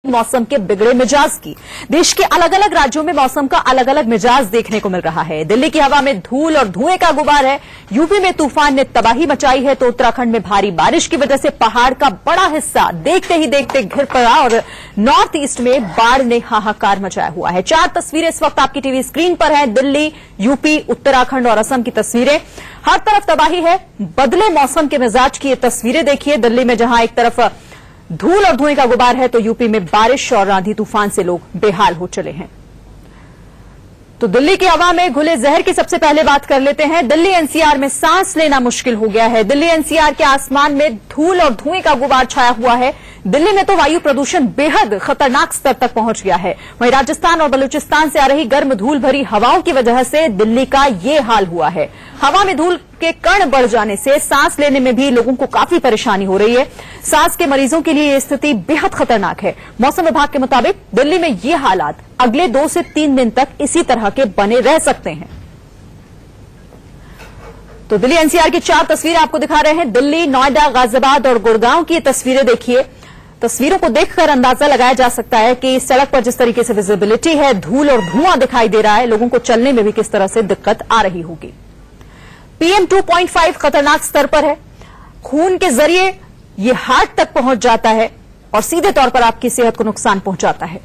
मौसम के बिगड़े मिजाज की। देश के अलग अलग राज्यों में मौसम का अलग अलग मिजाज देखने को मिल रहा है। दिल्ली की हवा में धूल और धुएं का गुबार है। यूपी में तूफान ने तबाही मचाई है तो उत्तराखंड में भारी बारिश की वजह से पहाड़ का बड़ा हिस्सा देखते ही देखते घिर पड़ा और नॉर्थ ईस्ट में बाढ़ ने हाहाकार मचाया हुआ है। 4 तस्वीरें इस वक्त आपकी टीवी स्क्रीन पर हैं। दिल्ली, यूपी, उत्तराखंड और असम की तस्वीरें। हर तरफ तबाही है। बदले मौसम के मिजाज की ये तस्वीरें देखिए। दिल्ली में जहां एक तरफ धूल और धुएं का गुबार है तो यूपी में बारिश और आंधी तूफान से लोग बेहाल हो चले हैं। तो दिल्ली की हवा में घुले जहर की सबसे पहले बात कर लेते हैं। दिल्ली एनसीआर में सांस लेना मुश्किल हो गया है। दिल्ली एनसीआर के आसमान में धूल और धुएं का गुबार छाया हुआ है। दिल्ली में तो वायु प्रदूषण बेहद खतरनाक स्तर तक पहुंच गया है। वहीं राजस्थान और बलूचिस्तान से आ रही गर्म धूल भरी हवाओं की वजह से दिल्ली का ये हाल हुआ है। हवा में धूल के कण बढ़ जाने से सांस लेने में भी लोगों को काफी परेशानी हो रही है। सांस के मरीजों के लिए ये स्थिति बेहद खतरनाक है। मौसम विभाग के मुताबिक दिल्ली में ये हालात अगले 2 से 3 दिन तक इसी तरह के बने रह सकते हैं। तो दिल्ली एनसीआर की 4 तस्वीरें आपको दिखा रहे हैं। दिल्ली, नोएडा, गाजियाबाद और गुड़गांव की तस्वीरें देखिए। तस्वीरों को देखकर अंदाजा लगाया जा सकता है कि सड़क पर जिस तरीके से विजिबिलिटी है, धूल और धुआं दिखाई दे रहा है, लोगों को चलने में भी किस तरह से दिक्कत आ रही होगी। PM 2.5 खतरनाक स्तर पर है। खून के जरिए ये हार्ट तक पहुंच जाता है और सीधे तौर पर आपकी सेहत को नुकसान पहुंचाता है।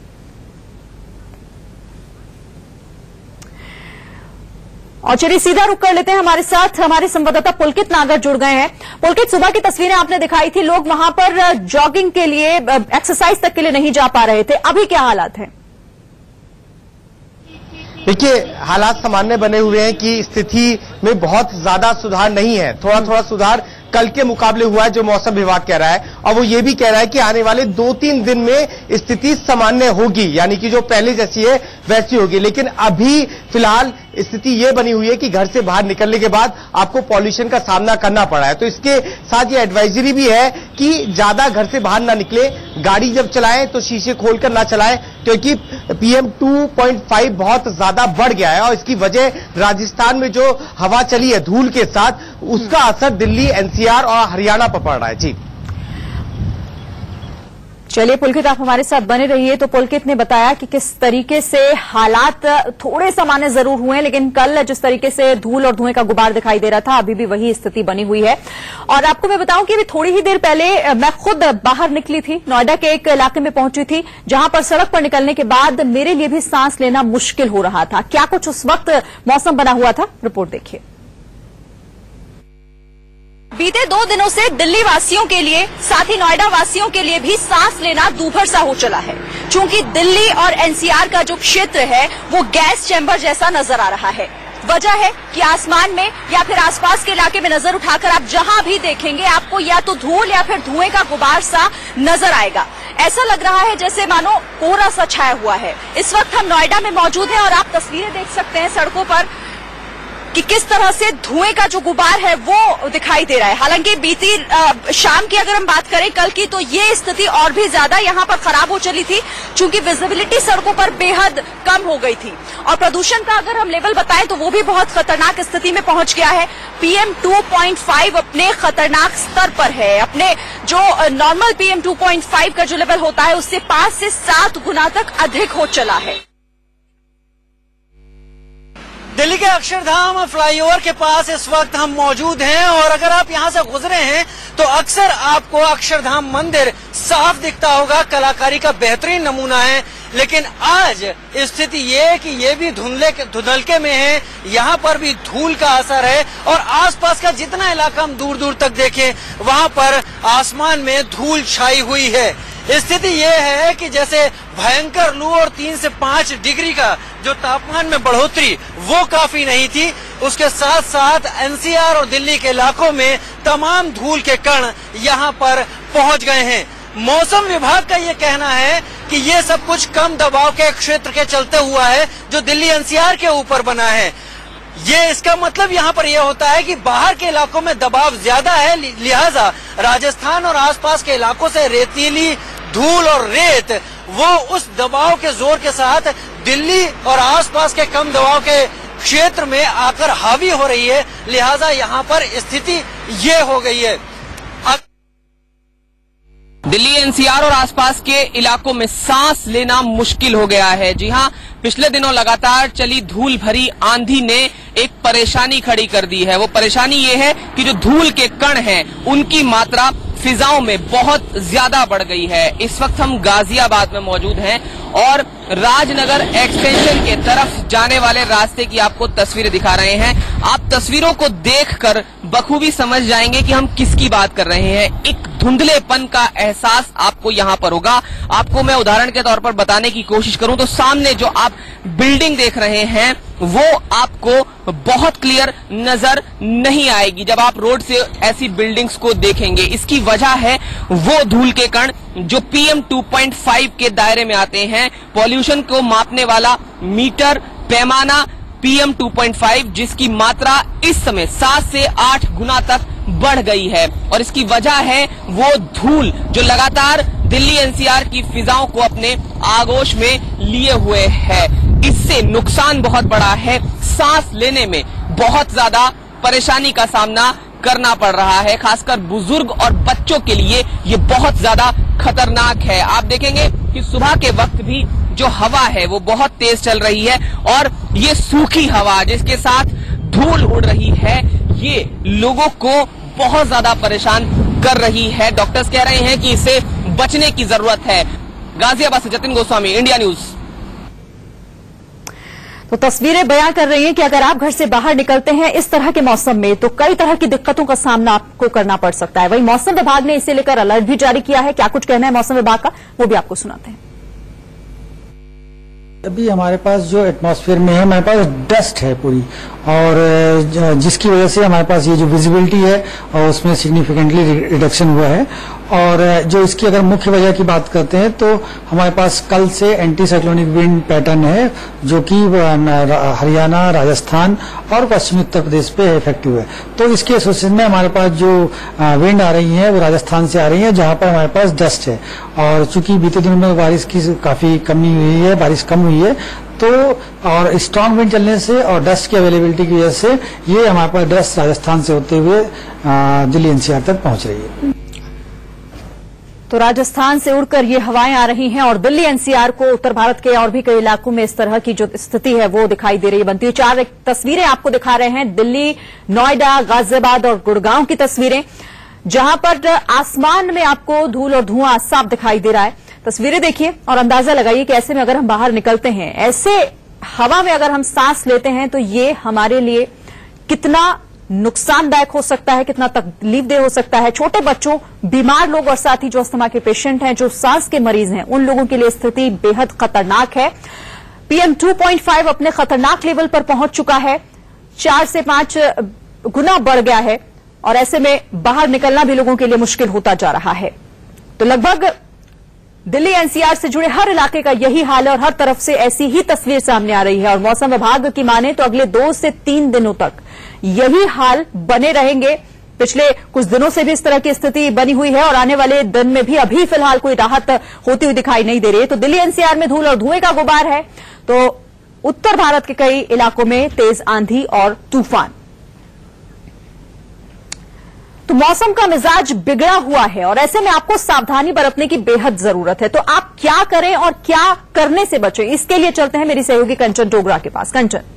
और चलिए सीधा रुक कर लेते हैं। हमारे साथ हमारे संवाददाता पुलकित नागर जुड़ गए हैं। पुलकित, सुबह की तस्वीरें आपने दिखाई थी, लोग वहां पर जॉगिंग के लिए, एक्सरसाइज तक के लिए नहीं जा पा रहे थे। अभी क्या हालात हैं? देखिए, हालात सामान्य बने हुए हैं कि स्थिति में बहुत ज्यादा सुधार नहीं है। थोड़ा थोड़ा सुधार कल के मुकाबले हुआ है, जो मौसम विभाग कह रहा है। और वो ये भी कह रहा है कि आने वाले 2-3 दिन में स्थिति सामान्य होगी, यानी कि जो पहले जैसी है वैसी होगी। लेकिन अभी फिलहाल स्थिति ये बनी हुई है कि घर से बाहर निकलने के बाद आपको पॉल्यूशन का सामना करना पड़ा है। तो इसके साथ ये एडवाइजरी भी है कि ज्यादा घर से बाहर ना निकले, गाड़ी जब चलाएं तो शीशे खोलकर ना चलाएं, क्योंकि PM 2.5 बहुत ज्यादा बढ़ गया है। और इसकी वजह राजस्थान में जो हवा चली है धूल के साथ, उसका असर दिल्ली, एनसीआर और हरियाणा पर पड़ रहा है। जी चलिए पुलकित, आप हमारे साथ बने रहिए। तो पुलकित ने बताया कि किस तरीके से हालात थोड़े सामान्य जरूर हुए हैं, लेकिन कल जिस तरीके से धूल और धुएं का गुबार दिखाई दे रहा था, अभी भी वही स्थिति बनी हुई है। और आपको मैं बताऊं कि अभी थोड़ी ही देर पहले मैं खुद बाहर निकली थी, नोएडा के एक इलाके में पहुंची थी, जहां पर सड़क पर निकलने के बाद मेरे लिए भी सांस लेना मुश्किल हो रहा था। क्या कुछ उस वक्त मौसम बना हुआ था, रिपोर्ट देखिए। बीते 2 दिनों से दिल्ली वासियों के लिए, साथ ही नोएडा वासियों के लिए भी सांस लेना दूभर सा हो चला है। चूंकि दिल्ली और एनसीआर का जो क्षेत्र है वो गैस चैम्बर जैसा नजर आ रहा है। वजह है कि आसमान में या फिर आसपास के इलाके में नजर उठाकर आप जहां भी देखेंगे आपको या तो धूल या फिर धुएं का गुबार सा नजर आएगा। ऐसा लग रहा है जैसे मानो कोहरा सा छाया हुआ है। इस वक्त हम नोएडा में मौजूद हैं और आप तस्वीरें देख सकते हैं सड़कों पर कि किस तरह से धुएं का जो गुबार है वो दिखाई दे रहा है। हालांकि बीती शाम की अगर हम बात करें कल की, तो ये स्थिति और भी ज्यादा यहां पर खराब हो चली थी, चूंकि विजिबिलिटी सड़कों पर बेहद कम हो गई थी। और प्रदूषण का अगर हम लेवल बताएं तो वो भी बहुत खतरनाक स्थिति में पहुंच गया है। PM 2.5 अपने खतरनाक स्तर पर है। अपने जो नॉर्मल PM 2.5 का जो लेवल होता है उससे 5 से 7 गुना तक अधिक हो चला है। दिल्ली के अक्षरधाम फ्लाईओवर के पास इस वक्त हम मौजूद हैं और अगर आप यहां से गुजरे हैं तो अक्सर आपको अक्षरधाम मंदिर साफ दिखता होगा। कलाकारी का बेहतरीन नमूना है। लेकिन आज स्थिति ये है कि ये भी धुंधलके में है। यहाँ पर भी धूल का असर है और आसपास का जितना इलाका हम दूर दूर तक देखें वहां पर आसमान में धूल छाई हुई है। स्थिति ये है कि जैसे भयंकर लू और 3 से 5 डिग्री का जो तापमान में बढ़ोतरी वो काफी नहीं थी, उसके साथ साथ एनसीआर और दिल्ली के इलाकों में तमाम धूल के कण यहाँ पर पहुंच गए हैं। मौसम विभाग का ये कहना है कि ये सब कुछ कम दबाव के क्षेत्र के चलते हुआ है जो दिल्ली एनसीआर के ऊपर बना है। ये इसका मतलब यहाँ पर यह होता है कि बाहर के इलाकों में दबाव ज्यादा है, लिहाजा राजस्थान और आसपास के इलाकों से रेतीली धूल और रेत वो उस दबाव के जोर के साथ दिल्ली और आसपास के कम दबाव के क्षेत्र में आकर हावी हो रही है। लिहाजा यहाँ पर स्थिति ये हो गई है। दिल्ली एनसीआर और आसपास के इलाकों में सांस लेना मुश्किल हो गया है। जी हां, पिछले दिनों लगातार चली धूल भरी आंधी ने एक परेशानी खड़ी कर दी है। वो परेशानी ये है कि जो धूल के कण हैं उनकी मात्रा फिजाओं में बहुत ज्यादा बढ़ गई है। इस वक्त हम गाजियाबाद में मौजूद हैं और राजनगर एक्सटेंशन के तरफ जाने वाले रास्ते की आपको तस्वीरें दिखा रहे हैं। आप तस्वीरों को देखकर बखूबी समझ जाएंगे कि हम किसकी बात कर रहे हैं। एक धुंधलेपन का एहसास आपको यहाँ पर होगा। आपको मैं उदाहरण के तौर पर बताने की कोशिश करूं तो सामने जो आप बिल्डिंग देख रहे हैं वो आपको बहुत क्लियर नजर नहीं आएगी जब आप रोड से ऐसी बिल्डिंग्स को देखेंगे। इसकी वजह है वो धूल के कण जो PM 2.5 के दायरे में आते हैं। पॉल्यूशन को मापने वाला मीटर पैमाना PM 2.5 जिसकी मात्रा इस समय 7 से 8 गुना तक बढ़ गई है और इसकी वजह है वो धूल जो लगातार दिल्ली एनसीआर की फिजाओं को अपने आगोश में लिए हुए है। इससे नुकसान बहुत बड़ा है। सांस लेने में बहुत ज्यादा परेशानी का सामना करना पड़ रहा है। खासकर बुजुर्ग और बच्चों के लिए ये बहुत ज्यादा खतरनाक है। आप देखेंगे कि सुबह के वक्त भी जो हवा है वो बहुत तेज चल रही है और ये सूखी हवा जिसके साथ धूल उड़ रही है ये लोगों को बहुत ज्यादा परेशान कर रही है। डॉक्टर्स कह रहे हैं कि इससे बचने की जरूरत है। गाजियाबाद से जतिन गोस्वामी, इंडिया न्यूज। तो तस्वीरें बयां कर रही हैं कि अगर आप घर से बाहर निकलते हैं इस तरह के मौसम में तो कई तरह की दिक्कतों का सामना आपको करना पड़ सकता है। वहीं मौसम विभाग ने इसे लेकर अलर्ट भी जारी किया है। क्या कुछ कहना है मौसम विभाग का वो भी आपको सुनाते हैं। अभी हमारे पास जो एटमॉस्फेयर में है हमारे पास डस्ट है पूरी और जिसकी वजह से हमारे पास ये जो विजिबिलिटी है और उसमें सिग्निफिकेंटली रिडक्शन हुआ है। और जो इसकी अगर मुख्य वजह की बात करते हैं तो हमारे पास कल से एंटी साइक्लोनिक विंड पैटर्न है जो कि हरियाणा, राजस्थान और पश्चिमी उत्तर प्रदेश पे इफेक्टिव है। तो इसके एसोसिएशन में हमारे पास जो विंड आ रही है वो राजस्थान से आ रही है जहां पर हमारे पास डस्ट है। और चूंकि बीते दिनों में बारिश की काफी कमी हुई है, बारिश कम हुई है तो और स्ट्रांग विंड चलने से और डस्ट की अवेलेबिलिटी की वजह से ये हमारे पास डस्ट राजस्थान से होते हुए दिल्ली एनसीआर तक पहुंच रही है। तो राजस्थान से उड़कर ये हवाएं आ रही हैं और दिल्ली एनसीआर को उत्तर भारत के और भी कई इलाकों में इस तरह की जो स्थिति है वो दिखाई दे रही है बनती है। 4 तस्वीरें आपको दिखा रहे हैं दिल्ली, नोएडा, गाजियाबाद और गुड़गांव की तस्वीरें जहां पर आसमान में आपको धूल और धुआं साफ दिखाई दे रहा है। तस्वीरें देखिए और अंदाजा लगाइए कि ऐसे में अगर हम बाहर निकलते हैं, ऐसे हवा में अगर हम सांस लेते हैं तो ये हमारे लिए कितना नुकसानदायक हो सकता है, कितना तकलीफदेह हो सकता है। छोटे बच्चों, बीमार लोग और साथ ही जो अस्थमा के पेशेंट हैं, जो सांस के मरीज हैं, उन लोगों के लिए स्थिति बेहद खतरनाक है। PM 2.5 अपने खतरनाक लेवल पर पहुंच चुका है, 4 से 5 गुना बढ़ गया है और ऐसे में बाहर निकलना भी लोगों के लिए मुश्किल होता जा रहा है। तो लगभग दिल्ली एनसीआर से जुड़े हर इलाके का यही हाल है और हर तरफ से ऐसी ही तस्वीर सामने आ रही है। और मौसम विभाग की माने तो अगले 2 से 3 दिनों तक यही हाल बने रहेंगे। पिछले कुछ दिनों से भी इस तरह की स्थिति बनी हुई है और आने वाले दिन में भी अभी फिलहाल कोई राहत होती हुई दिखाई नहीं दे रही है। तो दिल्ली एनसीआर में धूल और धुएं का गुबार है तो उत्तर भारत के कई इलाकों में तेज आंधी और तूफान। तो मौसम का मिजाज बिगड़ा हुआ है और ऐसे में आपको सावधानी बरतने की बेहद जरूरत है। तो आप क्या करें और क्या करने से बचें, इसके लिए चलते हैं मेरी सहयोगी कंचन डोगरा के पास। कंचन।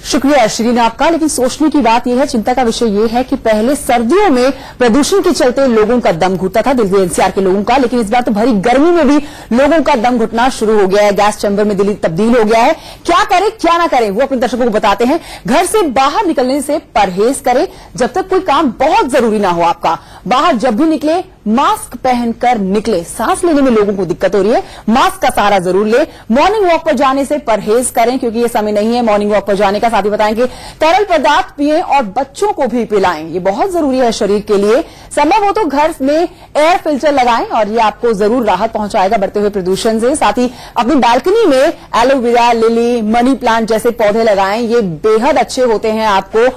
शुक्रिया श्रीन आपका। लेकिन सोचने की बात यह है, चिंता का विषय यह है कि पहले सर्दियों में प्रदूषण के चलते लोगों का दम घुटता था, दिल्ली एनसीआर के लोगों का, लेकिन इस बार तो भरी गर्मी में भी लोगों का दम घुटना शुरू हो गया है। गैस चैम्बर में दिल्ली तब्दील हो गया है। क्या करें क्या ना करें वो अपने दर्शकों को बताते हैं। घर से बाहर निकलने से परहेज करें जब तक कोई काम बहुत जरूरी ना हो आपका। बाहर जब भी निकले मास्क पहनकर निकले। सांस लेने में लोगों को दिक्कत हो रही है, मास्क का सहारा जरूर ले। मॉर्निंग वॉक पर जाने से परहेज करें क्योंकि ये समय नहीं है मॉर्निंग वॉक पर जाने का। साथ ही बताएंगे तरल पदार्थ पिएं और बच्चों को भी पिलाएं, ये बहुत जरूरी है शरीर के लिए। संभव हो तो घर में एयर फिल्टर लगाएं और ये आपको जरूर राहत पहुंचाएगा बढ़ते हुए प्रदूषण से। साथ ही अपनी बालकनी में एलोवेरा, लिली, मनी प्लांट जैसे पौधे लगाएं, ये बेहद अच्छे होते हैं आपको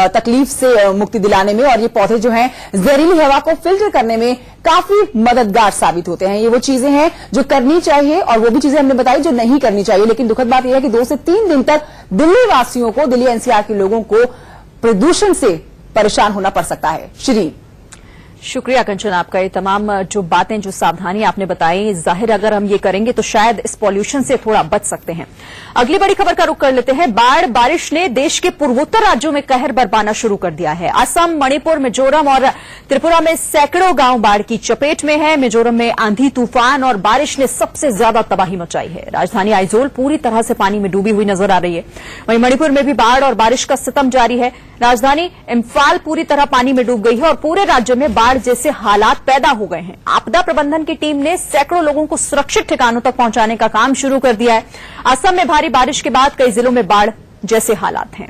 तकलीफ से मुक्ति दिलाने में और ये पौधे जो हैं जहरीली हवा को फिल्टर करने में काफी मददगार साबित होते हैं। ये वो चीजें हैं जो करनी चाहिए और वो भी चीजें हमने बताई जो नहीं करनी चाहिए। लेकिन दुखद बात यह है कि 2 से 3 दिन तक दिल्ली वासियों को, दिल्ली एनसीआर के लोगों को प्रदूषण से परेशान होना पड़ सकता है। श्री शुक्रिया कंचन, आपका ये तमाम जो बातें, जो सावधानी आपने बताई, जाहिर अगर हम ये करेंगे तो शायद इस पॉल्यूशन से थोड़ा बच सकते हैं। अगली बड़ी खबर का रुख कर लेते हैं। बाढ़ बारिश ने देश के पूर्वोत्तर राज्यों में कहर बरपाना शुरू कर दिया है। असम, मणिपुर, मिजोरम और त्रिपुरा में सैकड़ों गांव बाढ़ की चपेट में है। मिजोरम में आंधी, तूफान और बारिश ने सबसे ज्यादा तबाही मचाई है। राजधानी आइजोल पूरी तरह से पानी में डूबी हुई नजर आ रही है। वहीं मणिपुर में भी बाढ़ और बारिश का सितम जारी है। राजधानी इम्फाल पूरी तरह पानी में डूब गई है और पूरे राज्य में बाढ़ जैसे हालात पैदा हो गए हैं। आपदा प्रबंधन की टीम ने सैकड़ों लोगों को सुरक्षित ठिकानों तक पहुंचाने का काम शुरू कर दिया है। असम में भारी बारिश के बाद कई जिलों में बाढ़ जैसे हालात हैं।